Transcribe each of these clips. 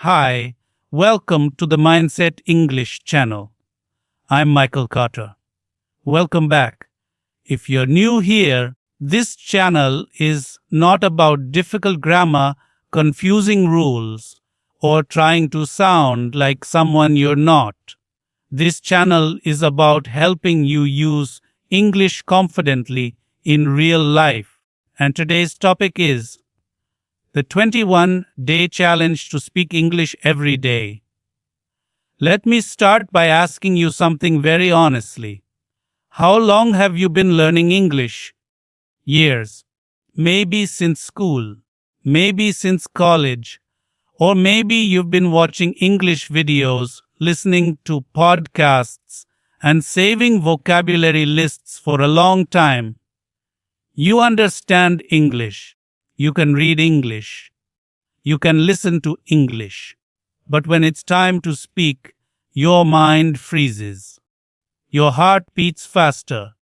Hi, welcome to the Mindset English channel. I'm Michael Carter. Welcome back. If you're new here, this channel is not about difficult grammar, confusing rules, or trying to sound like someone you're not. This channel is about helping you use English confidently in real life. And today's topic is the 21-day challenge to speak English every day. Let me start by asking you something very honestly. How long have you been learning English? Years. Maybe since school. Maybe since college. Or maybe you've been watching English videos, listening to podcasts, and saving vocabulary lists for a long time. You understand English. You can read English. You can listen to English. But when it's time to speak, your mind freezes. Your heart beats faster.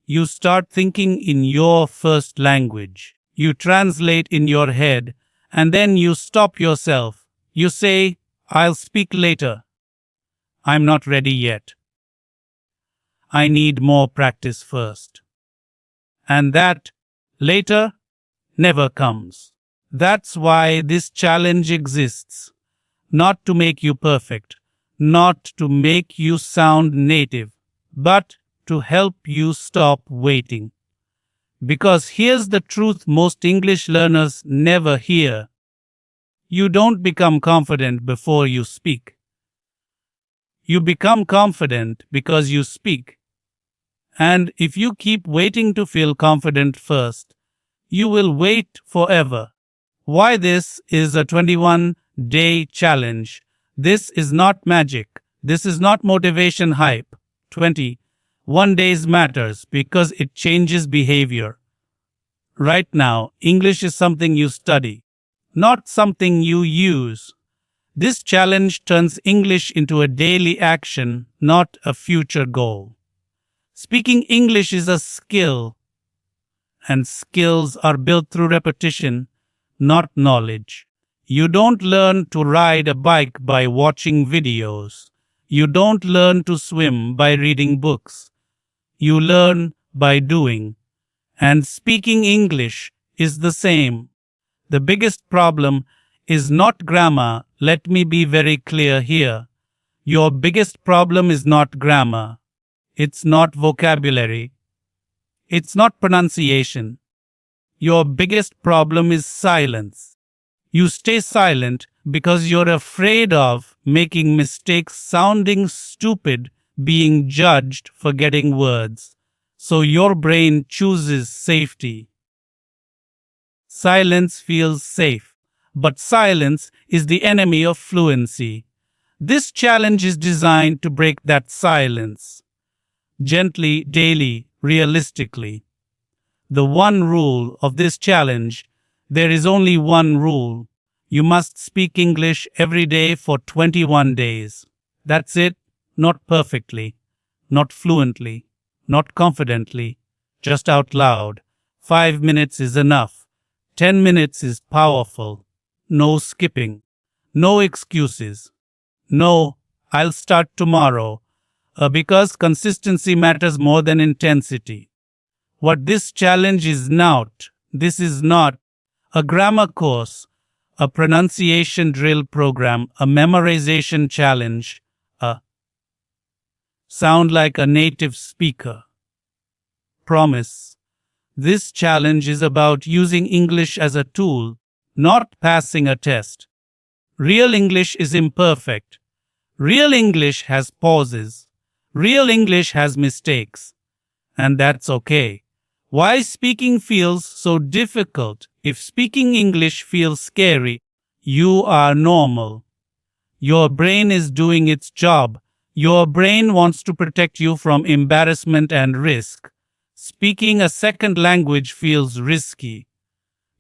You start thinking in your first language. You translate in your head, and then you stop yourself. You say, I'll speak later. I'm not ready yet. I need more practice first. And that later never comes. That's why this challenge exists. Not to make you perfect, not to make you sound native, but to help you stop waiting. Because here's the truth most English learners never hear. You don't become confident before you speak. You become confident because you speak. And if you keep waiting to feel confident first, you will wait forever. Why this is a 21-day challenge. This is not magic. This is not motivation hype. 21 days matters because it changes behavior. Right now, English is something you study, not something you use. This challenge turns English into a daily action, not a future goal. Speaking English is a skill, and skills are built through repetition, not knowledge. You don't learn to ride a bike by watching videos. You don't learn to swim by reading books. You learn by doing. And speaking English is the same. The biggest problem is not grammar. Let me be very clear here. Your biggest problem is not grammar. It's not vocabulary. It's not pronunciation. Your biggest problem is silence. You stay silent because you're afraid of making mistakes, sounding stupid, being judged, forgetting words. So your brain chooses safety. Silence feels safe, but silence is the enemy of fluency. This challenge is designed to break that silence. Gently, daily, realistically. The one rule of this challenge, there is only one rule. You must speak English every day for 21 days. That's it. Not perfectly, not fluently, not confidently, just out loud. 5 minutes is enough. 10 minutes is powerful. No skipping. No excuses. No, I'll start tomorrow. Because consistency matters more than intensity. What this challenge is not, this is not a grammar course, a pronunciation drill program, a memorization challenge, a sound like a native speaker. Promise. This challenge is about using English as a tool, not passing a test. Real English is imperfect. Real English has pauses. Real English has mistakes. And that's okay. Why speaking feels so difficult? If speaking English feels scary, you are normal. Your brain is doing its job. Your brain wants to protect you from embarrassment and risk. Speaking a second language feels risky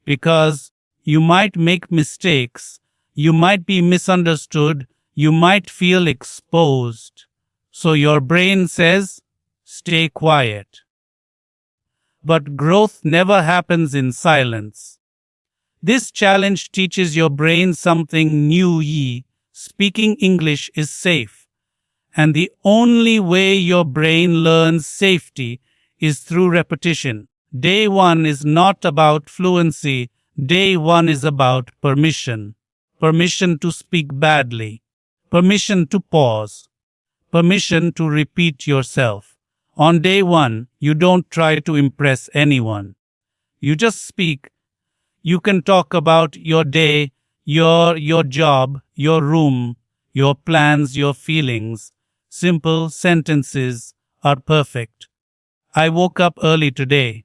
because you might make mistakes, you might be misunderstood, you might feel exposed. So your brain says, stay quiet. But growth never happens in silence. This challenge teaches your brain something new. Speaking English is safe. And the only way your brain learns safety is through repetition. Day one is not about fluency. Day one is about permission. Permission to speak badly. Permission to pause. Permission to repeat yourself. On day one, you don't try to impress anyone. You just speak. You can talk about your day, your job, your room, your plans, your feelings. Simple sentences are perfect. I woke up early today.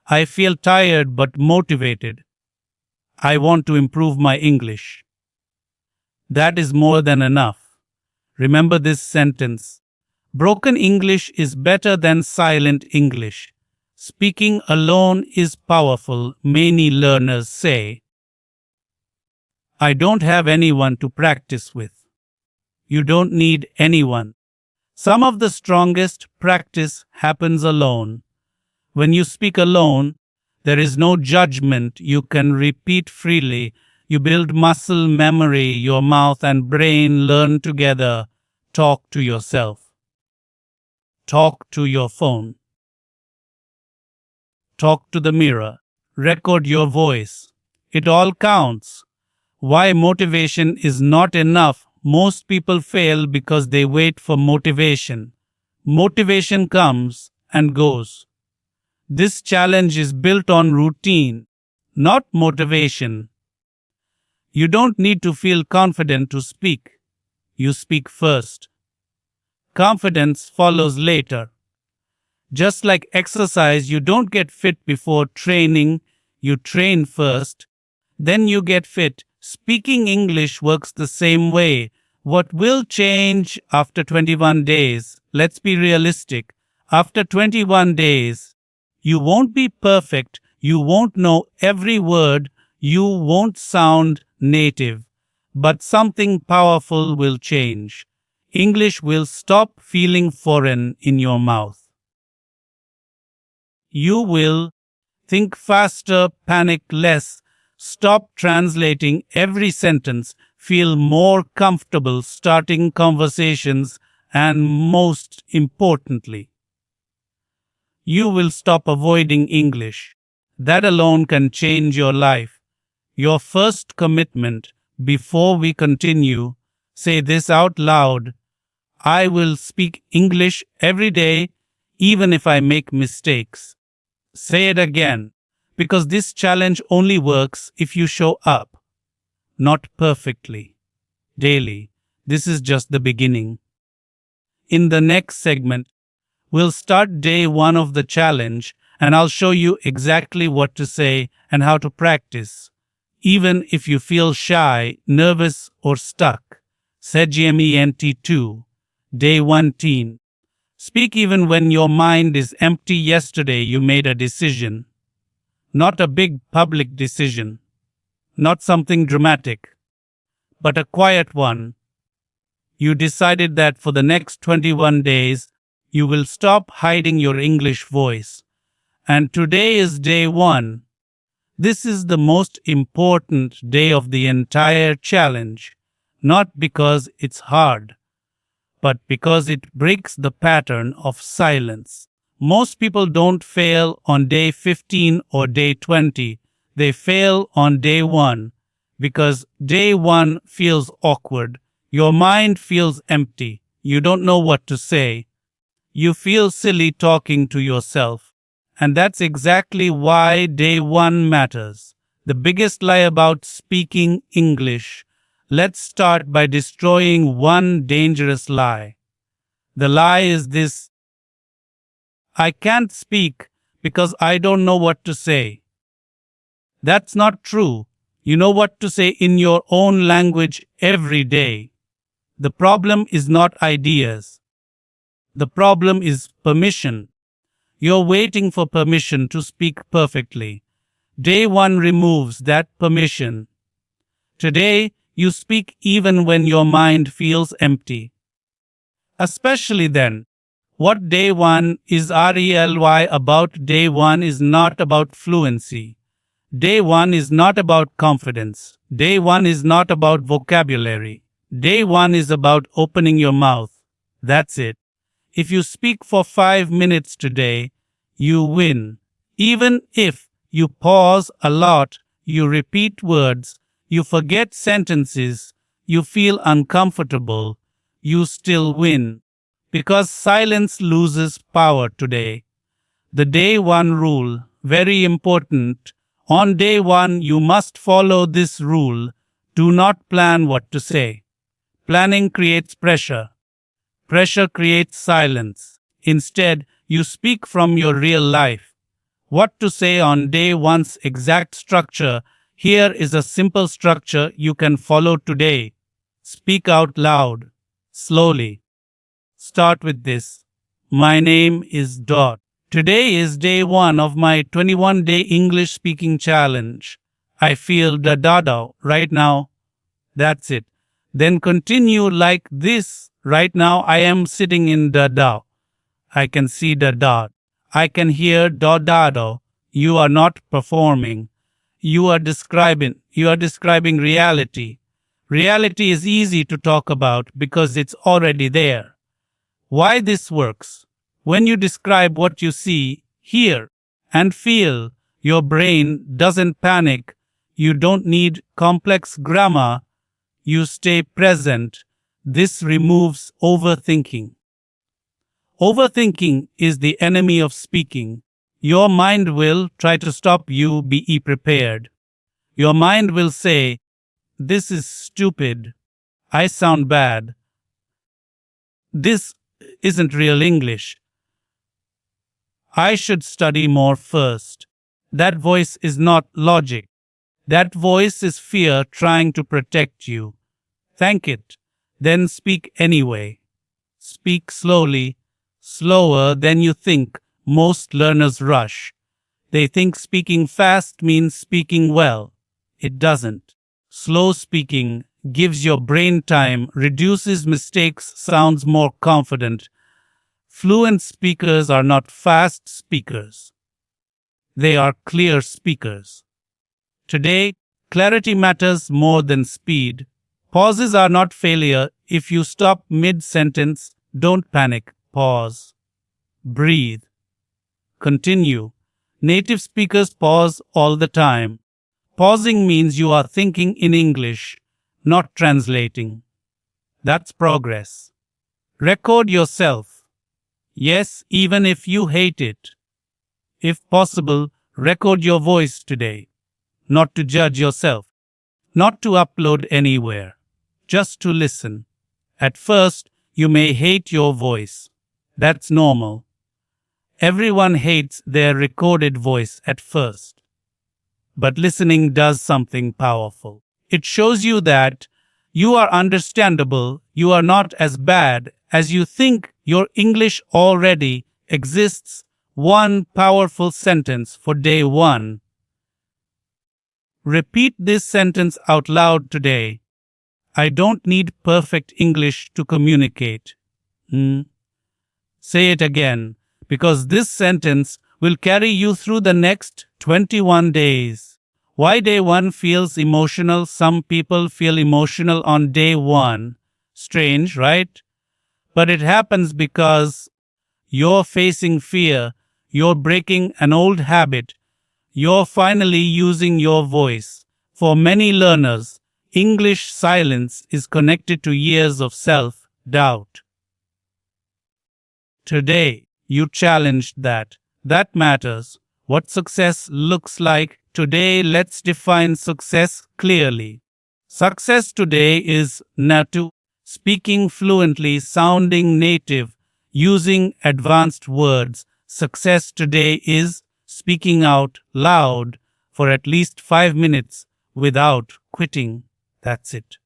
I feel tired but motivated. I want to improve my English. That is more than enough. Remember this sentence. Broken English is better than silent English. Speaking alone is powerful, many learners say. I don't have anyone to practice with. You don't need anyone. Some of the strongest practice happens alone. When you speak alone, there is no judgment. You can repeat freely. You build muscle memory. Your mouth and brain learn together. Talk to yourself. Talk to your phone. Talk to the mirror. Record your voice. It all counts. Why motivation is not enough? Most people fail because they wait for motivation. Motivation comes and goes. This challenge is built on routine, not motivation. You don't need to feel confident to speak. You speak first. Confidence follows later. Just like exercise, you don't get fit before training, you train first, then you get fit. Speaking English works the same way. What will change after 21 days? Let's be realistic. After 21 days, you won't be perfect, you won't know every word, you won't sound native, but something powerful will change. English will stop feeling foreign in your mouth. You will think faster, panic less, stop translating every sentence, feel more comfortable starting conversations, and most importantly, you will stop avoiding English. That alone can change your life. Your first commitment before we continue, say this out loud. I will speak English every day, even if I make mistakes. Say it again, because this challenge only works if you show up. Not perfectly. Daily. This is just the beginning. In the next segment, we'll start day one of the challenge, and I'll show you exactly what to say and how to practice. Even if you feel shy, nervous, or stuck. Segment 2. Day 1 teen. Speak even when your mind is empty. Yesterday you made a decision. Not a big public decision. Not something dramatic. But a quiet one. You decided that for the next 21 days, you will stop hiding your English voice. And today is day 1. This is the most important day of the entire challenge. Not because it's hard, but because it breaks the pattern of silence. Most people don't fail on day 15 or day 20. They fail on day 1 because day 1 feels awkward. Your mind feels empty. You don't know what to say. You feel silly talking to yourself. And that's exactly why day 1 matters. The biggest lie about speaking English. Let's start by destroying one dangerous lie. The lie is this: I can't speak because I don't know what to say. That's not true. You know what to say in your own language every day. The problem is not ideas. The problem is permission. You're waiting for permission to speak perfectly. Day 1 removes that permission. Today, you speak even when your mind feels empty. Especially then. What day 1 is really about? Day 1 is not about fluency. Day one is not about confidence. Day one is not about vocabulary. Day one is about opening your mouth. That's it. If you speak for 5 minutes today, you win. Even if you pause a lot, you repeat words, you forget sentences, you feel uncomfortable, you still win. Because silence loses power today. The day one rule, very important. On day one, you must follow this rule. Do not plan what to say. Planning creates pressure. Pressure creates silence. Instead, you speak from your real life. What to say on day one's exact structure. Here is a simple structure you can follow today. Speak out loud, slowly. Start with this. My name is Dot. Today is day one of my 21-day English speaking challenge. I feel da da da right now. That's it. Then continue like this. Right now I am sitting in da da. I can see the dot. I can hear da da da. You are not performing. You are describing reality. Reality is easy to talk about because it's already there. Why this works? When you describe what you see, hear, and feel, your brain doesn't panic. You don't need complex grammar. You stay present. This removes overthinking. Overthinking is the enemy of speaking. Your mind will try to stop you. Be prepared. Your mind will say, "This is stupid. I sound bad. This isn't real English. I should study more first." That voice is not logic. That voice is fear trying to protect you. Thank it. Then speak anyway. Speak slowly, slower than you think. Most learners rush. They think speaking fast means speaking well. It doesn't. Slow speaking gives your brain time, reduces mistakes, sounds more confident. Fluent speakers are not fast speakers. They are clear speakers. Today, clarity matters more than speed. Pauses are not failure. If you stop mid-sentence, don't panic. Pause. Breathe. Continue. Native speakers pause all the time. Pausing means you are thinking in English, not translating. That's progress. Record yourself. Yes, even if you hate it. If possible, record your voice today. Not to judge yourself. Not to upload anywhere. Just to listen. At first, you may hate your voice. That's normal. Everyone hates their recorded voice at first. But listening does something powerful. It shows you that you are understandable, you are not as bad as you think. Your English already exists. One powerful sentence for day one. Repeat this sentence out loud today. I don't need perfect English to communicate. Say it again, because this sentence will carry you through the next 21 days. Why day one feels emotional? Some people feel emotional on day one. Strange, right? But it happens because you're facing fear, you're breaking an old habit, you're finally using your voice. For many learners, English silence is connected to years of self-doubt. Today, you challenged that. That matters. What success looks like. Today, let's define success clearly. Success today is natu, speaking fluently, sounding native, using advanced words. Success today is speaking out loud for at least 5 minutes without quitting. That's it.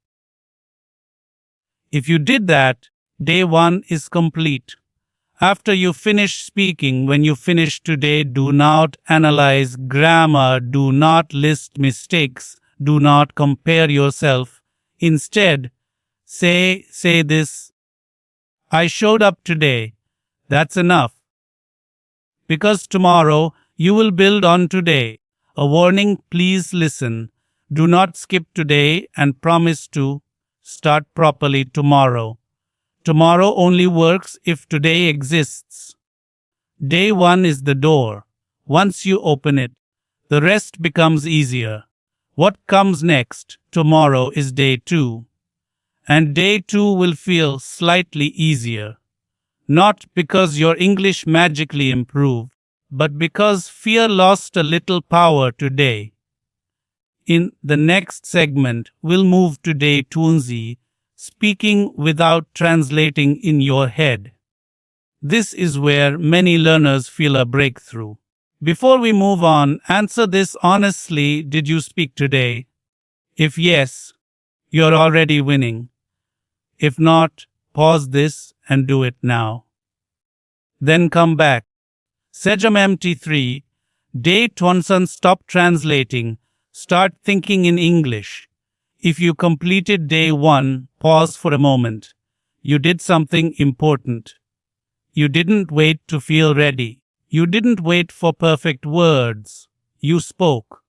If you did that, day one is complete. After you finish speaking, when you finish today, do not analyze grammar, do not list mistakes, do not compare yourself. Instead, say this. I showed up today. That's enough. Because tomorrow you will build on today. A warning, please listen. Do not skip today and promise to start properly tomorrow. Tomorrow only works if today exists. Day 1 is the door. Once you open it, the rest becomes easier. What comes next, tomorrow, is day 2. And day 2 will feel slightly easier. Not because your English magically improved, but because fear lost a little power today. In the next segment, we'll move to day 2, speaking without translating in your head. This is where many learners feel a breakthrough. Before we move on, answer this honestly. Did you speak today? If yes, you're already winning. If not, pause this and do it now. Then come back. Sejam MT3, Day 2, stop translating. Start thinking in English. If you completed day 1, pause for a moment. You did something important. You didn't wait to feel ready. You didn't wait for perfect words. You spoke.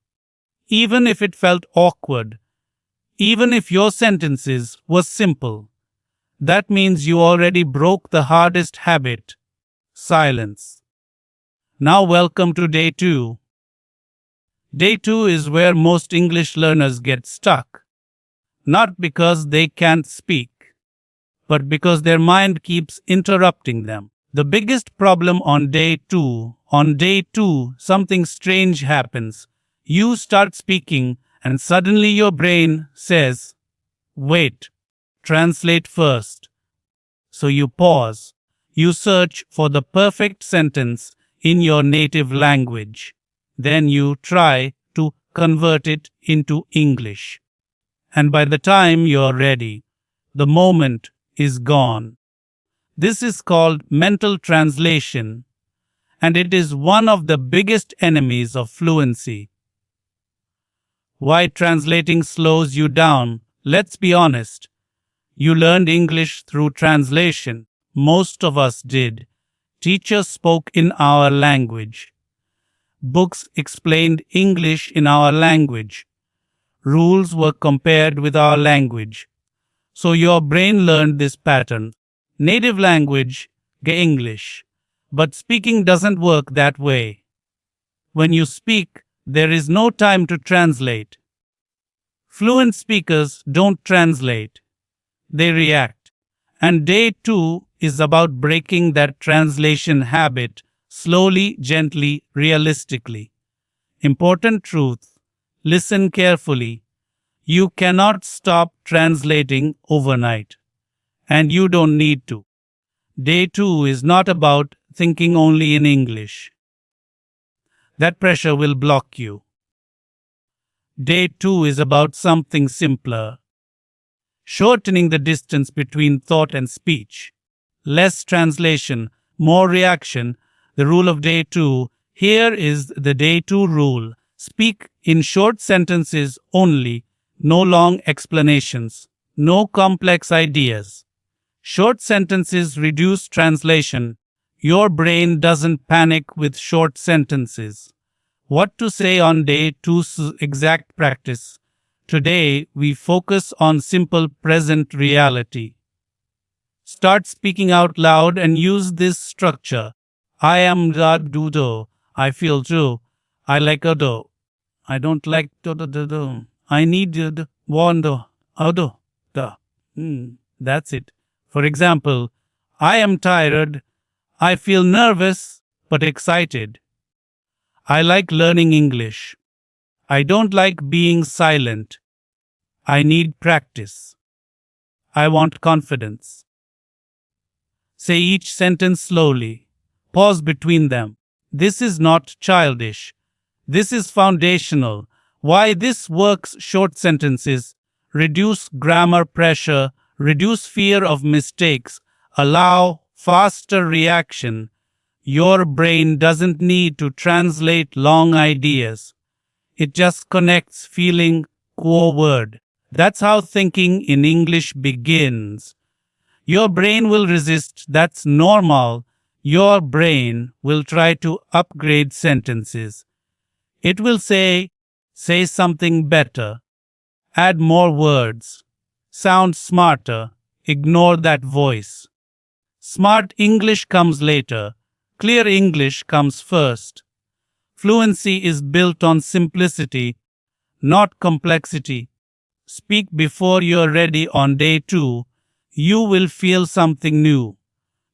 Even if it felt awkward. Even if your sentences were simple. That means you already broke the hardest habit. Silence. Now welcome to day 2. Day 2 is where most English learners get stuck. Not because they can't speak, but because their mind keeps interrupting them. The biggest problem on day 2, something strange happens. You start speaking and suddenly your brain says, wait, translate first. So you pause. You search for the perfect sentence in your native language. Then you try to convert it into English. And by the time you're ready, the moment is gone. This is called mental translation, and it is one of the biggest enemies of fluency. Why translating slows you down? Let's be honest. You learned English through translation. Most of us did. Teachers spoke in our language. Books explained English in our language. Rules were compared with our language. So your brain learned this pattern. Native language, English. But speaking doesn't work that way. When you speak, there is no time to translate. Fluent speakers don't translate. They react. And day 2 is about breaking that translation habit slowly, gently, realistically. Important truth. Listen carefully. You cannot stop translating overnight. And you don't need to. Day 2 is not about thinking only in English. That pressure will block you. Day 2 is about something simpler. Shortening the distance between thought and speech. Less translation, more reaction. The rule of day 2. Here is the day 2 rule. Speak in short sentences only. No long explanations. No complex ideas. Short sentences reduce translation. Your brain doesn't panic with short sentences. What to say on day 2's exact practice. Today, we focus on simple present reality. Start speaking out loud and use this structure. I am do. I feel do. I like do. I don't like do. I need want do. That's it. For example, I am tired. I feel nervous but excited. I like learning English. I don't like being silent. I need practice. I want confidence. Say each sentence slowly. Pause between them. This is not childish. This is foundational. Why this works: short sentences reduce grammar pressure, reduce fear of mistakes, allow faster reaction. Your brain doesn't need to translate long ideas. It just connects feeling, core word. That's how thinking in English begins. Your brain will resist. That's normal. Your brain will try to upgrade sentences. It will say something better, add more words, sound smarter, ignore that voice. Smart English comes later, clear English comes first. Fluency is built on simplicity, not complexity. Speak before you're ready on day 2. You will feel something new.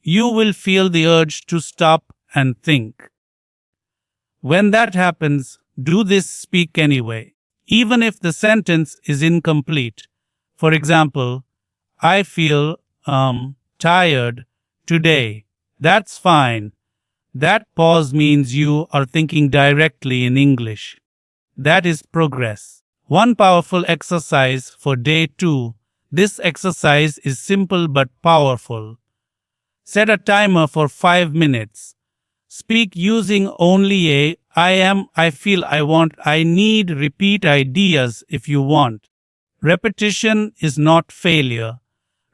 You will feel the urge to stop and think. When that happens, do this: speak anyway, even if the sentence is incomplete. For example, I feel tired today. That's fine. That pause means you are thinking directly in English. That is progress. One powerful exercise for day 2. This exercise is simple but powerful. Set a timer for 5 minutes. Speak using only a I am, I feel, I want, I need. Repeat ideas if you want. Repetition is not failure.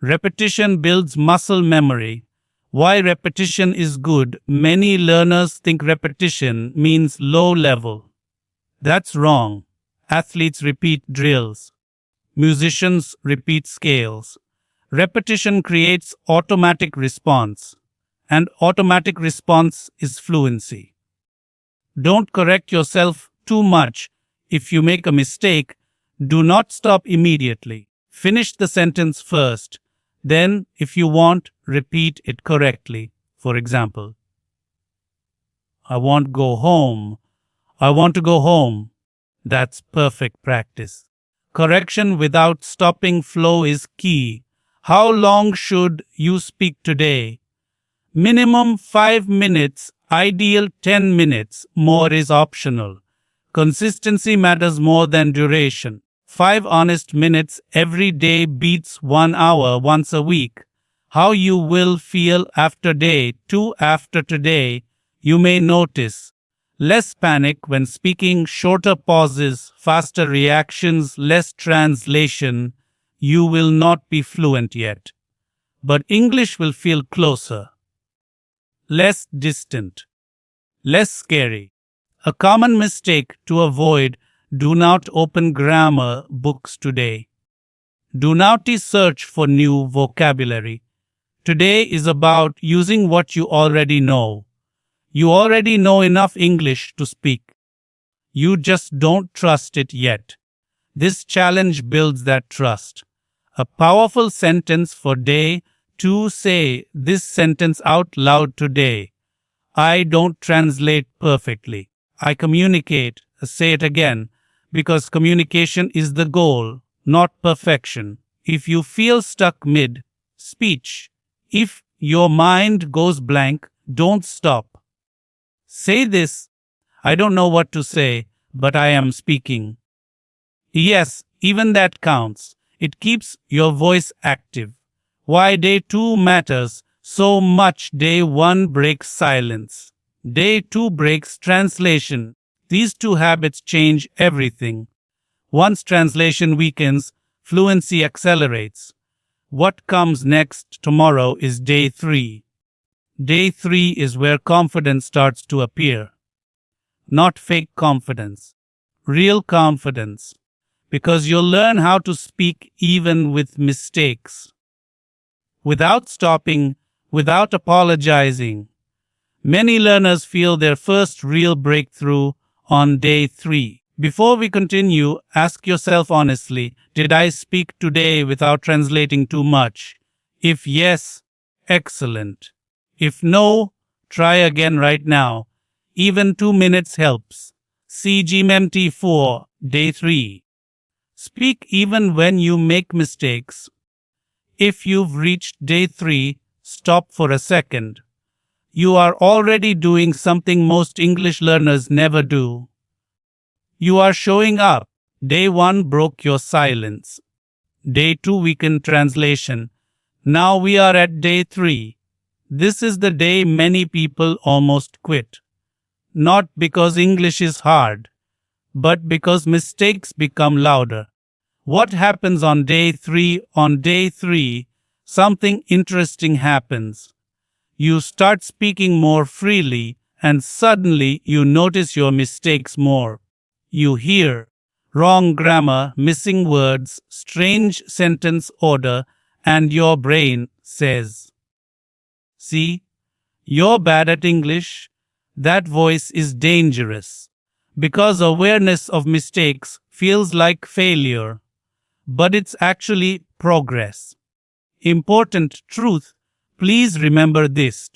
Repetition builds muscle memory. Why repetition is good? Many learners think repetition means low level. That's wrong. Athletes repeat drills. Musicians repeat scales. Repetition creates automatic response, and automatic response is fluency. Don't correct yourself too much. If you make a mistake, do not stop immediately. Finish the sentence first. Then, if you want, repeat it correctly. For example, I want to go home. I want to go home. That's perfect practice. Correction without stopping flow is key. How long should you speak today? Minimum 5 minutes, ideal 10 minutes. More is optional. Consistency matters more than duration. 5 honest minutes every day beats 1 hour once a week. How you will feel after day 2 after today, you may notice. Less panic when speaking, shorter pauses, faster reactions, less translation. You will not be fluent yet, but English will feel closer, less distant, less scary. A common mistake to avoid: do not open grammar books today. Do not search for new vocabulary. Today is about using what you already know. You already know enough English to speak. You just don't trust it yet. This challenge builds that trust. A powerful sentence for day 2. Say this sentence out loud today. I don't translate perfectly. I communicate. Say it again, because communication is the goal, not perfection. If you feel stuck mid-speech, if your mind goes blank, don't stop. Say this: I don't know what to say, but I am speaking. Yes, even that counts. It keeps your voice active. Why day 2 matters so much: day 1 breaks silence. Day 2 breaks translation. These 2 habits change everything. Once translation weakens, fluency accelerates. What comes next tomorrow is day 3. Day 3 is where confidence starts to appear. Not fake confidence, real confidence. Because you'll learn how to speak even with mistakes. Without stopping, without apologizing. Many learners feel their first real breakthrough on day 3. Before we continue, ask yourself honestly: did I speak today without translating too much? If yes, excellent. If no, try again right now. Even 2 minutes helps. CGMT 4, Day 3. Speak even when you make mistakes. If you've reached day 3, stop for a second. You are already doing something most English learners never do. You are showing up. Day 1 broke your silence. Day 2 weakened translation. Now we are at day 3. This is the day many people almost quit. Not because English is hard, but because mistakes become louder. What happens on day 3? On day 3, something interesting happens. You start speaking more freely, and suddenly you notice your mistakes more. You hear wrong grammar, missing words, strange sentence order, and your brain says, "See, you're bad at English." That voice is dangerous because awareness of mistakes feels like failure, but it's actually progress. Important truth. Please remember this.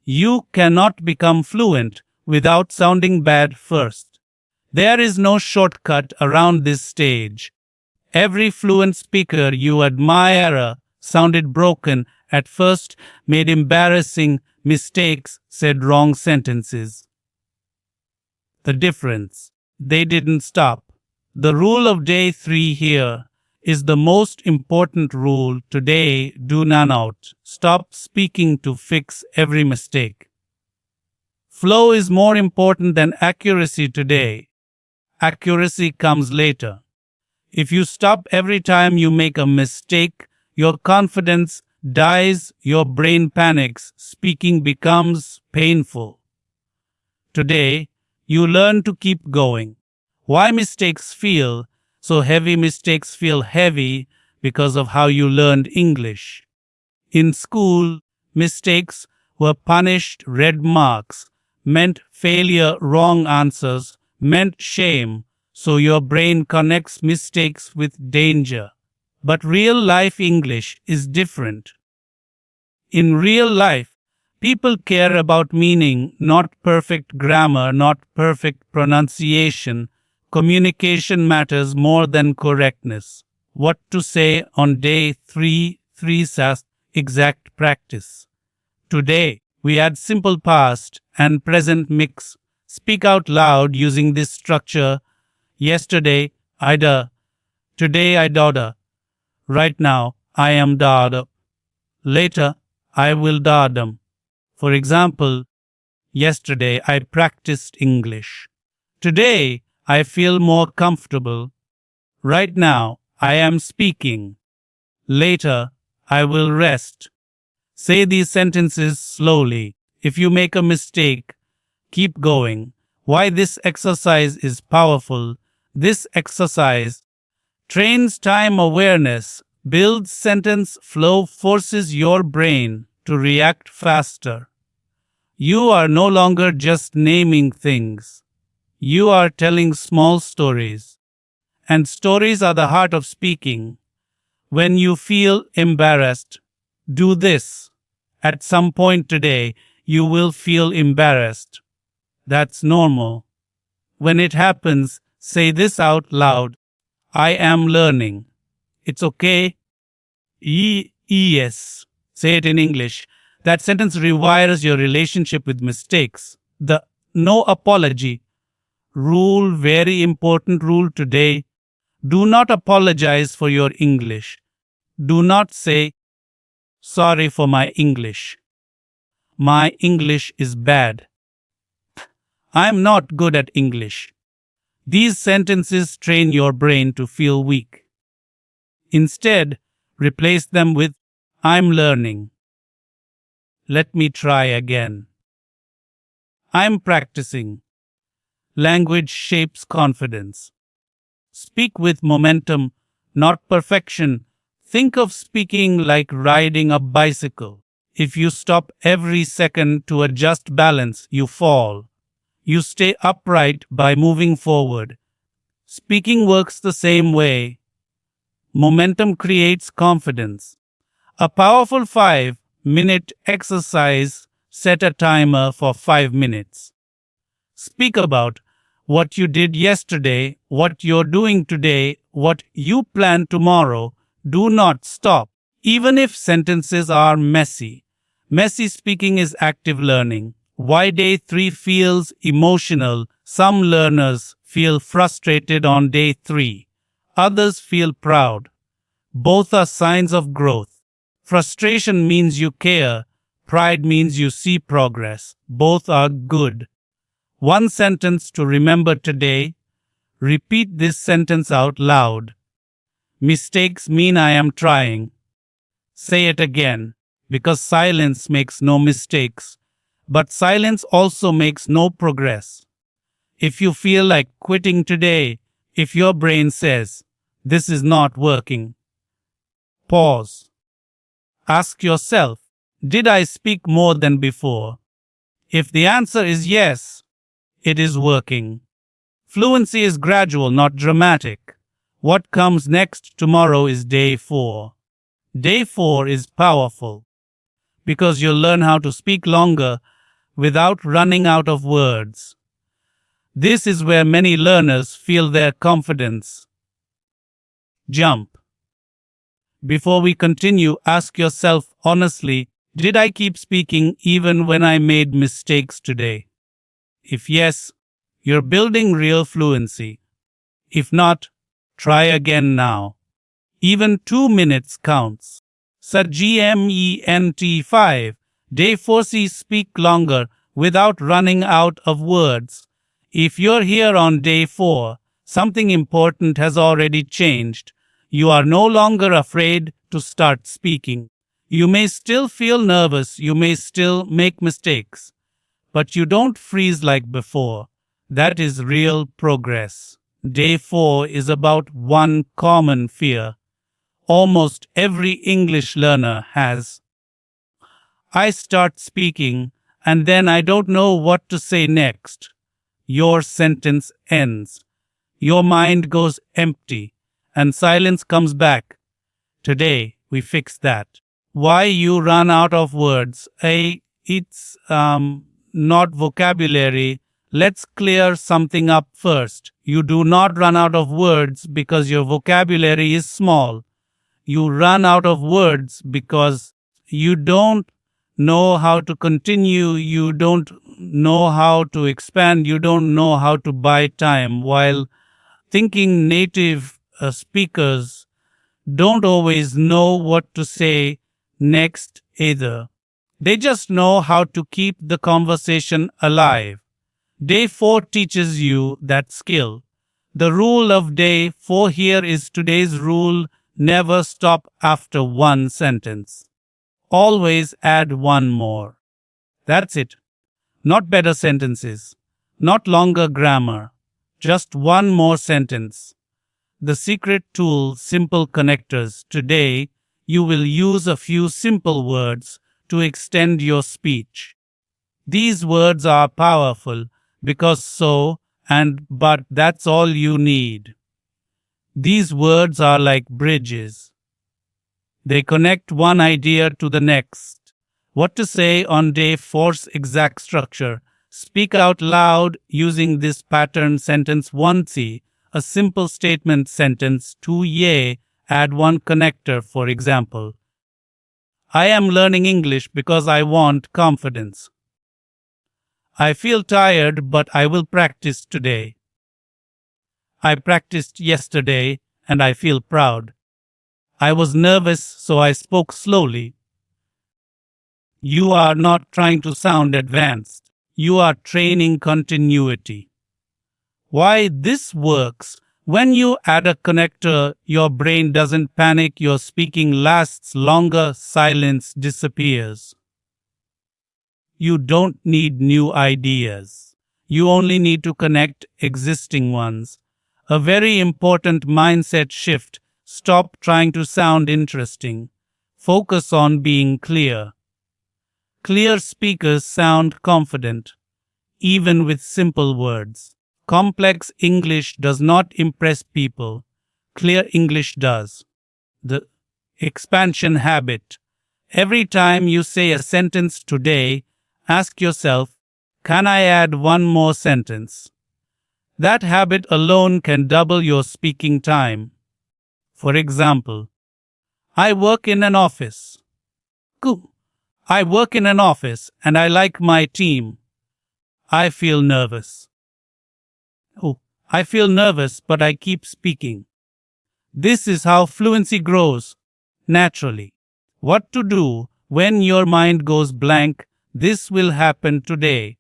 You cannot become fluent without sounding bad first. There is no shortcut around this stage. Every fluent speaker you admire sounded broken at first, made embarrassing mistakes, said wrong sentences. The difference. They didn't stop. The rule of day 3 here is the most important rule today. Do not stop speaking to fix every mistake. Flow is more important than accuracy today. Accuracy comes later. If you stop every time you make a mistake, your confidence dies, your brain panics, speaking becomes painful. Today, you learn to keep going. Why mistakes feel so heavy? Mistakes feel heavy because of how you learned English. In school, mistakes were punished, red marks meant failure, wrong answers meant shame, so your brain connects mistakes with danger. But real life English is different. In real life, people care about meaning, not perfect grammar, not perfect pronunciation. Communication matters more than correctness. What to say on day 3, 3 says exact practice. Today, we add simple past and present mix. Speak out loud using this structure. Yesterday, I da. Today, I da. Right now, I am da. Later, I will da. For example, yesterday I practiced English. Today, I feel more comfortable. Right now, I am speaking. Later, I will rest. Say these sentences slowly. If you make a mistake, keep going. Why this exercise is powerful? This exercise trains time awareness, builds sentence flow, forces your brain to react faster. You are no longer just naming things. You are telling small stories. And stories are the heart of speaking. When you feel embarrassed, do this. At some point today, you will feel embarrassed. That's normal. When it happens, say this out loud. I am learning. It's okay. Yes. Say it in English. That sentence rewires your relationship with mistakes. The no apology rule, very important rule today. Do not apologize for your English. Do not say, sorry for my English. My English is bad. I'm not good at English. These sentences train your brain to feel weak. Instead, replace them with, I'm learning. Let me try again. I'm practicing. Language shapes confidence. Speak with momentum, not perfection. Think of speaking like riding a bicycle. If you stop every second to adjust balance, you fall. You stay upright by moving forward. Speaking works the same way. Momentum creates confidence. A powerful 5-minute exercise. Set a timer for 5 minutes. Speak about what you did yesterday, what you're doing today, what you plan tomorrow. Do not stop. Even if sentences are messy. Messy speaking is active learning. Why day 3 feels emotional. Some learners feel frustrated on day 3. Others feel proud. Both are signs of growth. Frustration means you care. Pride means you see progress. Both are good. One sentence to remember today. Repeat this sentence out loud. Mistakes mean I am trying. Say it again, because silence makes no mistakes, but silence also makes no progress. If you feel like quitting today, if your brain says, this is not working, pause. Ask yourself, did I speak more than before? If the answer is yes, it is working. Fluency is gradual, not dramatic. What comes next tomorrow is day 4. Day 4 is powerful because you'll learn how to speak longer without running out of words. This is where many learners feel their confidence jump. Before we continue, ask yourself honestly, did I keep speaking even when I made mistakes today? If yes, you're building real fluency. If not, try again now. Even 2 minutes counts. GMENT 5. Day 4C, speak longer without running out of words. If you're here on day 4, something important has already changed. You are no longer afraid to start speaking. You may still feel nervous, you may still make mistakes, but you don't freeze like before. That is real progress. Day 4 is about one common fear almost every English learner has. I start speaking, and then I don't know what to say next. Your sentence ends. Your mind goes empty, and silence comes back. Today, we fix that. Why you run out of words? It's not vocabulary. Let's clear something up first. You do not run out of words because your vocabulary is small. You run out of words because you don't know how to continue, you don't know how to expand, you don't know how to buy time. While thinking native speakers don't always know what to say next either. They just know how to keep the conversation alive. Day 4 teaches you that skill. The rule of day 4 here is today's rule. Never stop after one sentence. Always add one more. That's it. Not better sentences. Not longer grammar. Just one more sentence. The secret tool, simple connectors. Today, you will use a few simple words to extend your speech. These words are powerful because so and but that's all you need. These words are like bridges. They connect one idea to the next. What to say on day 4's exact structure. Speak out loud using this pattern. Sentence 1C, a simple statement sentence. 2 add one connector, for example. I am learning English because I want confidence. I feel tired, but I will practice today. I practiced yesterday, and I feel proud. I was nervous, so I spoke slowly. You are not trying to sound advanced. You are training continuity. Why this works? When you add a connector, your brain doesn't panic, your speaking lasts longer, silence disappears. You don't need new ideas. You only need to connect existing ones. A very important mindset shift. Stop trying to sound interesting. Focus on being clear. Clear speakers sound confident, even with simple words. Complex English does not impress people. Clear English does. The expansion habit. Every time you say a sentence today, ask yourself, can I add one more sentence? That habit alone can double your speaking time. For example, I work in an office. I work in an office and I like my team. I feel nervous. I feel nervous, but I keep speaking. This is how fluency grows, naturally. What to do when your mind goes blank? This will happen today.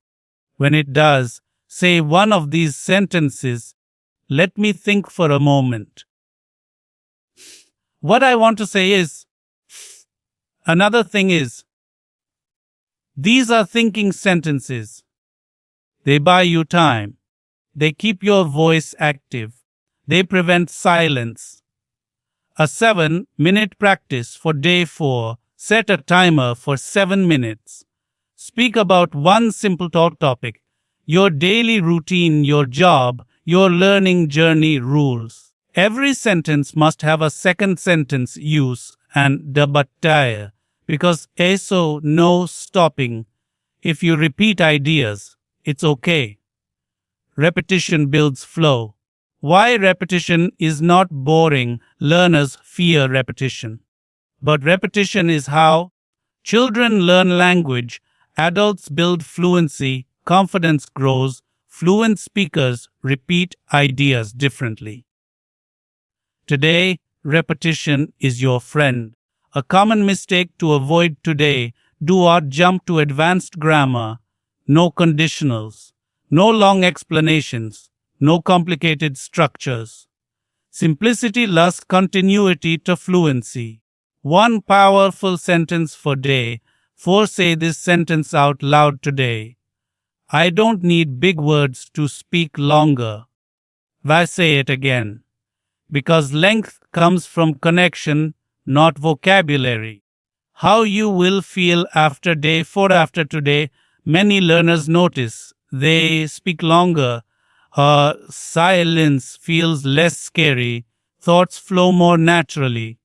When it does, say one of these sentences. Let me think for a moment. What I want to say is, another thing is, these are thinking sentences. They buy you time. They keep your voice active. They prevent silence. A 7-minute practice for day 4. Set a timer for 7 minutes. Speak about one simple topic, your daily routine, your job, your learning journey rules. Every sentence must have a second sentence use and the but tire, because eso no stopping. If you repeat ideas, it's okay. Repetition builds flow. Why repetition is not boring? Learners fear repetition. But repetition is how children learn language, adults build fluency, confidence grows, fluent speakers repeat ideas differently. Today, repetition is your friend. A common mistake to avoid today: do not jump to advanced grammar, no conditionals, no long explanations, no complicated structures. Simplicity loves continuity to fluency. One powerful sentence for day. Say this sentence out loud today. I don't need big words to speak longer. Why say it again? Because length comes from connection, not vocabulary. How you will feel after day 4 after today, many learners notice they speak longer. Silence feels less scary. Thoughts flow more naturally.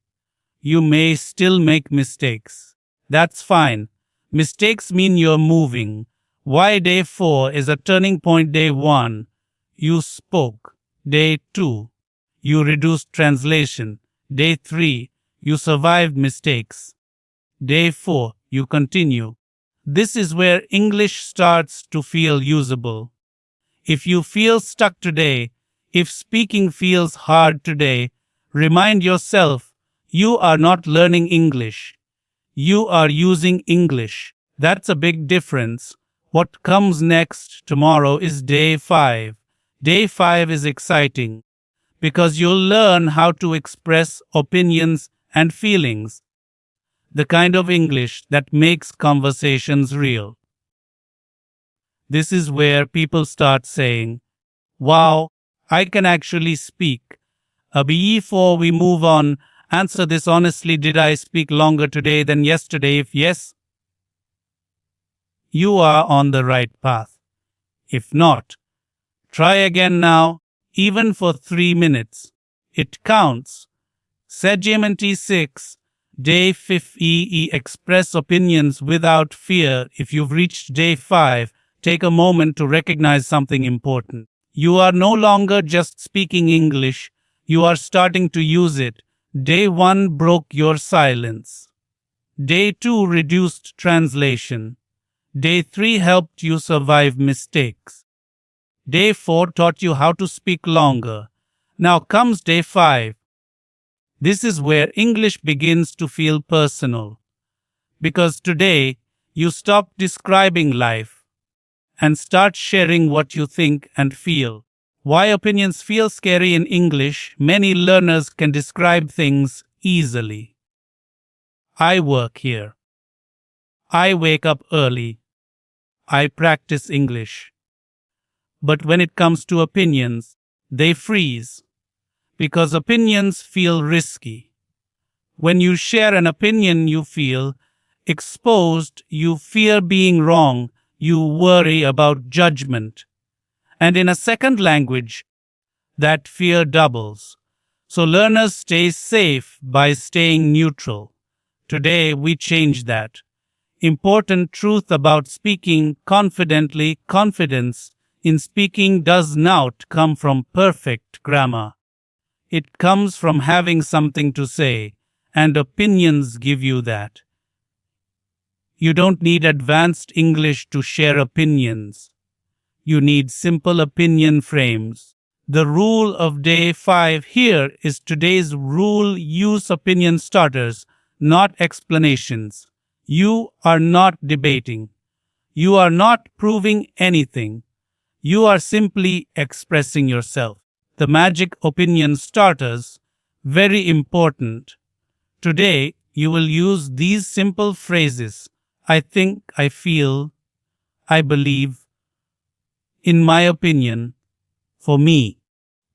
You may still make mistakes. That's fine. Mistakes mean you're moving. Why day 4 is a turning point. Day 1, you spoke. Day 2, you reduced translation. Day 3, you survived mistakes. Day 4, you continue. This is where English starts to feel usable. If you feel stuck today, if speaking feels hard today, remind yourself you are not learning English. You are using English. That's a big difference. What comes next tomorrow is day 5. Day 5 is exciting because you'll learn how to express opinions and feelings, the kind of English that makes conversations real. This is where people start saying, wow, I can actually speak. Before we move on, answer this honestly. Did I speak longer today than yesterday? If yes, you are on the right path. If not, try again now, even for 3 minutes. It counts. Segment 6. Day 5. Express opinions without fear. If you've reached day 5, take a moment to recognize something important. You are no longer just speaking English, you are starting to use it. Day 1 broke your silence. Day 2 reduced translation. Day 3 helped you survive mistakes. Day 4 taught you how to speak longer. Now comes day 5. This is where English begins to feel personal. Because today, you stop describing life and start sharing what you think and feel. Why opinions feel scary in English? Many learners can describe things easily. I work here. I wake up early. I practice English. But when it comes to opinions, they freeze. Because opinions feel risky. When you share an opinion, you feel exposed, you fear being wrong, you worry about judgment. And in a second language, that fear doubles. So learners stay safe by staying neutral. Today we change that. Important truth about speaking confidently: confidence in speaking does not come from perfect grammar. It comes from having something to say, and opinions give you that. You don't need advanced English to share opinions. You need simple opinion frames. The rule of day 5 here is today's rule: use opinion starters, not explanations. You are not debating. You are not proving anything. You are simply expressing yourself. The magic opinion starters, very important. Today, you will use these simple phrases: I think, I feel, I believe, in my opinion, For me,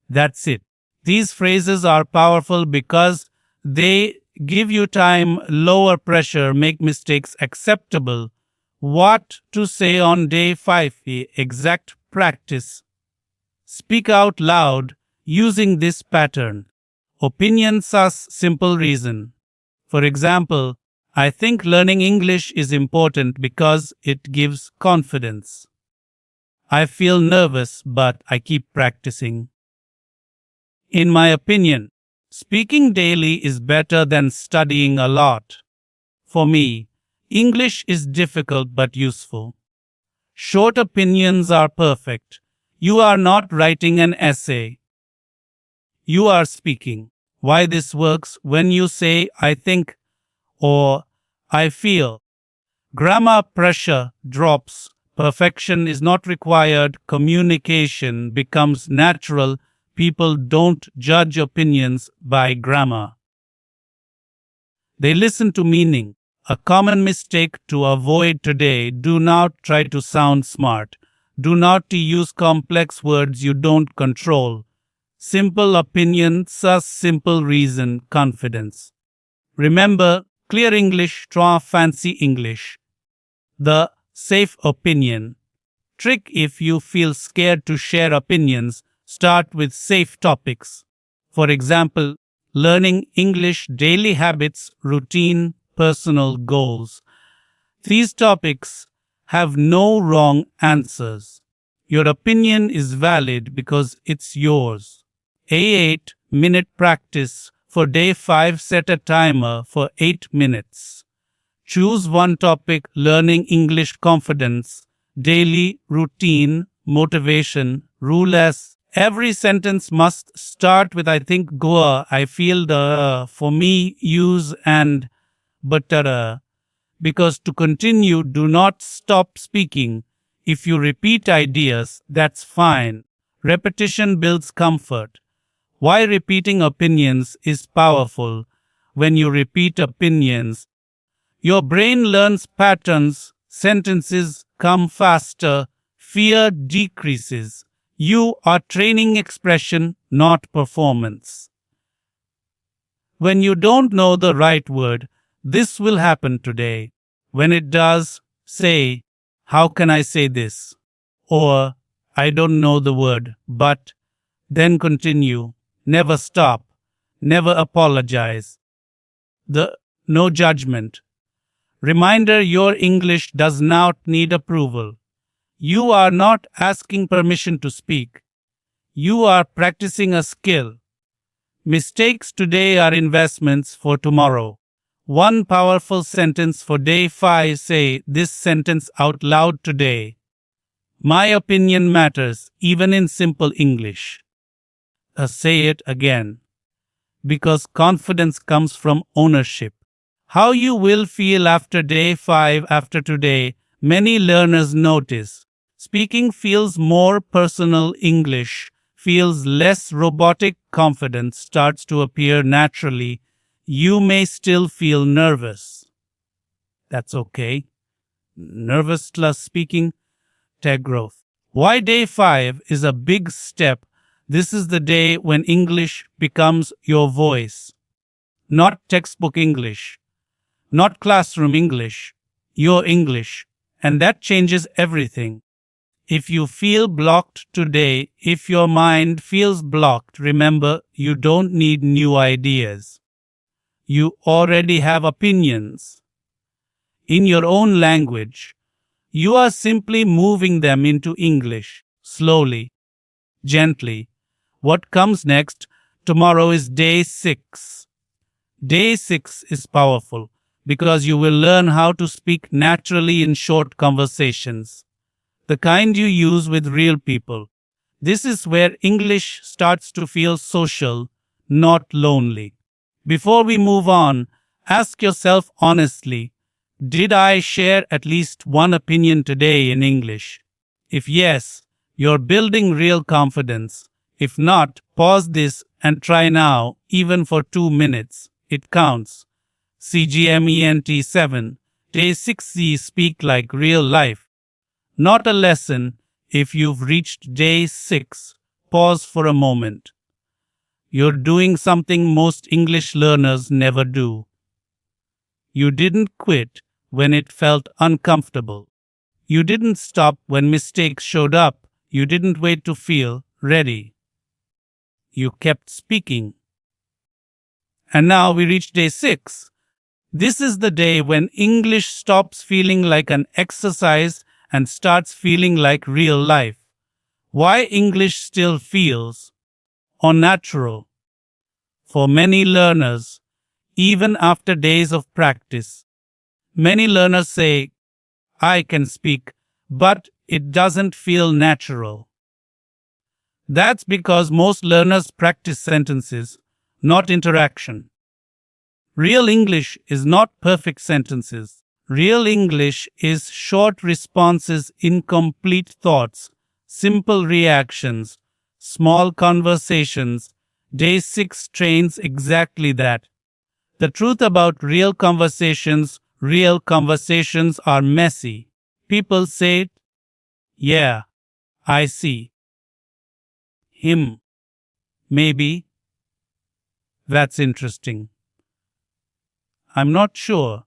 that's it. These phrases are powerful because they give you time, lower pressure, make mistakes acceptable. What to say on day 5? Exact practice. Speak out loud using this pattern. Opinions are simple reason. For example, I think learning English is important because it gives confidence. I feel nervous, but I keep practicing. In my opinion, speaking daily is better than studying a lot. For me, English is difficult but useful. Short opinions are perfect. You are not writing an essay. You are speaking. Why this works when you say I think or I feel. Grammar pressure drops. Perfection is not required. Communication becomes natural. People don't judge opinions by grammar. They listen to meaning. A common mistake to avoid today: do not try to sound smart. Do not use complex words you don't control. Simple opinions are simple reason, confidence. Remember, clear English, try fancy English. The safe opinion. Trick: if you feel scared to share opinions, start with safe topics. For example, learning English, daily habits, routine, personal goals. These topics have no wrong answers. Your opinion is valid because it's yours. A 8-minute practice. For day 5, set a timer for 8 minutes. Choose one topic: learning English, confidence, daily routine, motivation. Rule S. Every sentence must start with I think, go, I feel, the, for me, use and, but, because to continue, do not stop speaking. If you repeat ideas, that's fine. Repetition builds comfort. Why repeating opinions is powerful. When you repeat opinions, your brain learns patterns, sentences come faster, fear decreases. You are training expression, not performance. When you don't know the right word, this will happen today. When it does, say, how can I say this? Or, I don't know the word, but, then continue. Never stop. Never apologize. The no judgment. Reminder: your English does not need approval. You are not asking permission to speak. You are practicing a skill. Mistakes today are investments for tomorrow. One powerful sentence for day 5. Say this sentence out loud today. My opinion matters, even in simple English. Say it again. Because confidence comes from ownership. How you will feel after day 5. After today, many learners notice speaking feels more personal, English feels less robotic, confidence starts to appear naturally. You may still feel nervous. That's okay. Nervous plus speaking, tech growth. Why day 5 is a big step. This is the day when English becomes your voice. Not textbook English. Not classroom English. Your English. And that changes everything. If you feel blocked today, if your mind feels blocked, remember, you don't need new ideas. You already have opinions. In your own language. You are simply moving them into English. Slowly. Gently. What comes next? Tomorrow is day 6. Day 6 is powerful because you will learn how to speak naturally in short conversations. The kind you use with real people. This is where English starts to feel social, not lonely. Before we move on, ask yourself honestly, did I share at least one opinion today in English? If yes, you're building real confidence. If not, pause this and try now, even for 2 minutes. It counts. CGMENT 7. Day 6. Speak like real life. Not a lesson. If you've reached day 6, pause for a moment. You're doing something most English learners never do. You didn't quit when it felt uncomfortable. You didn't stop when mistakes showed up. You didn't wait to feel ready. You kept speaking. And now we reach day 6. This is the day when English stops feeling like an exercise and starts feeling like real life. Why English still feels unnatural for many learners, even after days of practice. Many learners say, I can speak, but it doesn't feel natural. That's because most learners practice sentences, not interaction. Real English is not perfect sentences. Real English is short responses, incomplete thoughts, simple reactions, small conversations. Day 6 trains exactly that. The truth about real conversations are messy. People say, yeah, I see. Him. Maybe. That's interesting. I'm not sure.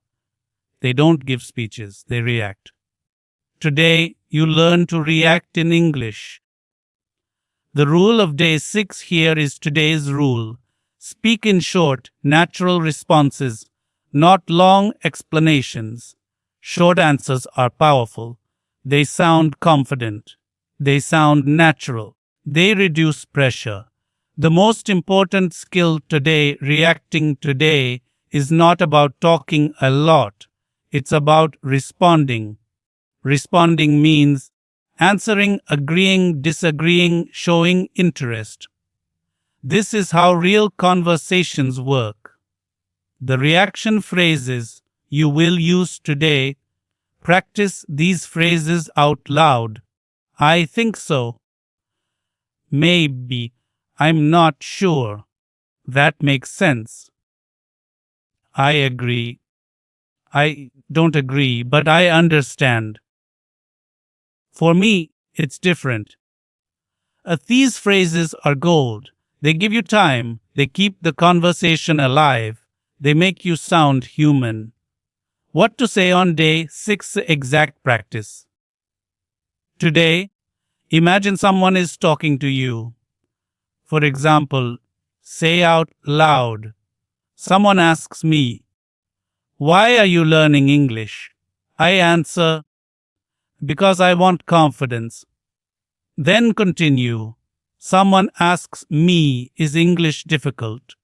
They don't give speeches, they react. Today, you learn to react in English. The rule of day 6 here is today's rule. Speak in short, natural responses, not long explanations. Short answers are powerful. They sound confident. They sound natural. They reduce pressure. The most important skill today, reacting today, is not about talking a lot. It's about responding. Responding means answering, agreeing, disagreeing, showing interest. This is how real conversations work. The reaction phrases you will use today, practice these phrases out loud. I think so. Maybe. I'm not sure. That makes sense. I agree. I don't agree, but I understand. For me, it's different. These phrases are gold. They give you time. They keep the conversation alive. They make you sound human. What to say on day 6 exact practice. Today, imagine someone is talking to you. For example, say out loud. Someone asks me, why are you learning English? I answer, because I want confidence. Then continue. Someone asks me, is English difficult?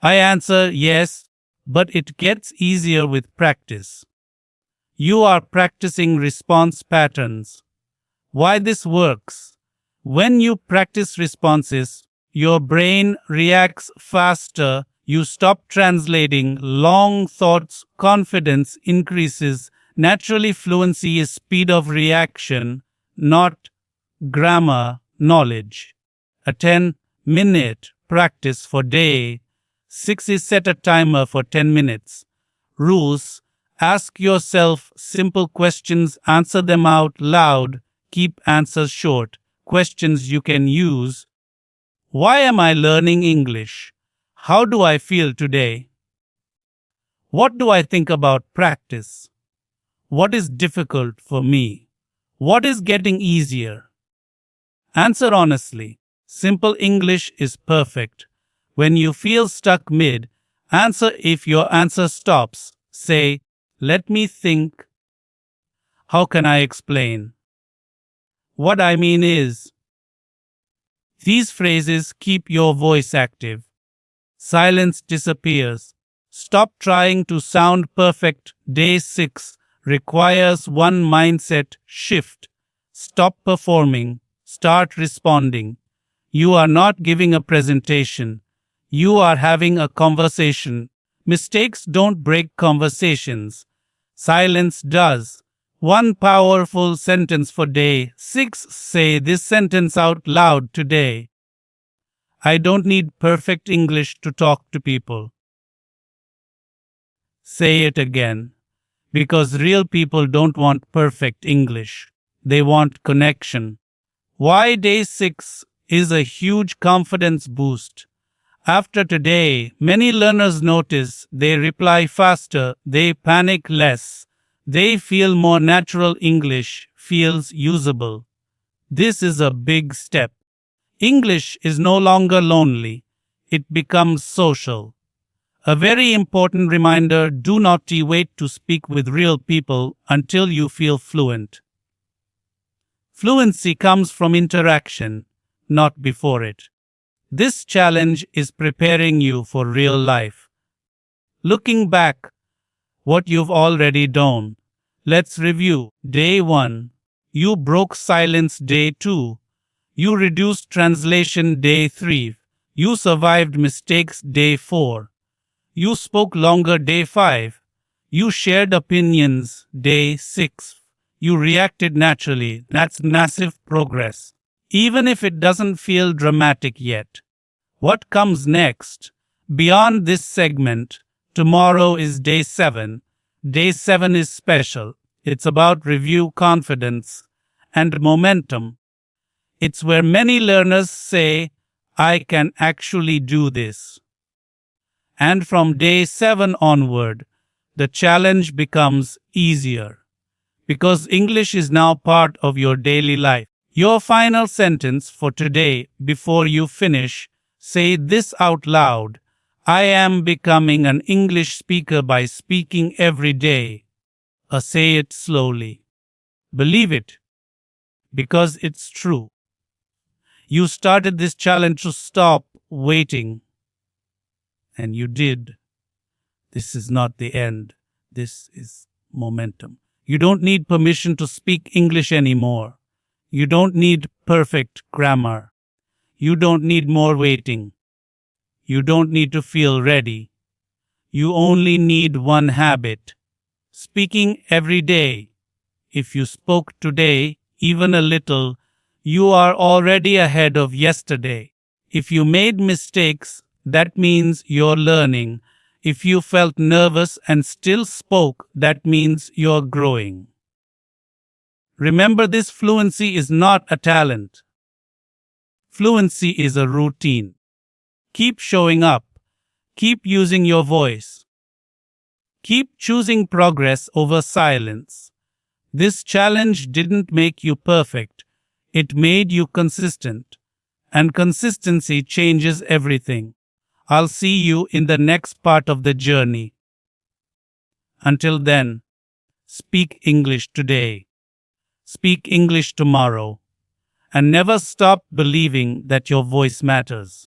I answer, yes, but it gets easier with practice. You are practicing response patterns. Why this works? When you practice responses, your brain reacts faster. You stop translating long thoughts. Confidence increases. Naturally, fluency is speed of reaction, not grammar knowledge. A 10-minute practice for day 6 is set a timer for 10 minutes. Rules: ask yourself simple questions, answer them out loud, keep answers short. Questions you can use. Why am I learning English? How do I feel today? What do I think about practice? What is difficult for me? What is getting easier? Answer honestly. Simple English is perfect. When you feel stuck mid, answer. If your answer stops, say, let me think. How can I explain? What I mean is, these phrases keep your voice active. Silence disappears. Stop trying to sound perfect. Day 6 requires one mindset shift. Stop performing. Start responding. You are not giving a presentation. You are having a conversation. Mistakes don't break conversations. Silence does. One powerful sentence for day 6. Say this sentence out loud today. I don't need perfect English to talk to people. Say it again. Because real people don't want perfect English. They want connection. Why day 6 is a huge confidence boost. After today, many learners notice they reply faster, they panic less, they feel more natural. English feels usable. This is a big step. English is no longer lonely, it becomes social. A very important reminder: do not wait to speak with real people until you feel fluent. Fluency comes from interaction, not before it. This challenge is preparing you for real life. Looking back, what you've already done. Let's review. Day 1. You broke silence. Day 2. You reduced translation. Day 3. You survived mistakes. Day 4. You spoke longer. Day 5. You shared opinions. Day 6. You reacted naturally. That's massive progress. Even if it doesn't feel dramatic yet. What comes next? Beyond this segment, tomorrow is day 7. Day 7 is special. It's about review, confidence, and momentum. It's where many learners say, I can actually do this. And from day 7 onward, the challenge becomes easier. Because English is now part of your daily life. Your final sentence for today, before you finish, say this out loud. I am becoming an English speaker by speaking every day. Say it slowly. Believe it. Because it's true. You started this challenge to stop waiting. And you did. This is not the end. This is momentum. You don't need permission to speak English anymore. You don't need perfect grammar. You don't need more waiting. You don't need to feel ready. You only need one habit. Speaking every day. If you spoke today, even a little, you are already ahead of yesterday. If you made mistakes, that means you're learning. If you felt nervous and still spoke, that means you're growing. Remember, this fluency is not a talent. Fluency is a routine. Keep showing up. Keep using your voice. Keep choosing progress over silence. This challenge didn't make you perfect. It made you consistent. And consistency changes everything. I'll see you in the next part of the journey. Until then, speak English today. Speak English tomorrow. And never stop believing that your voice matters.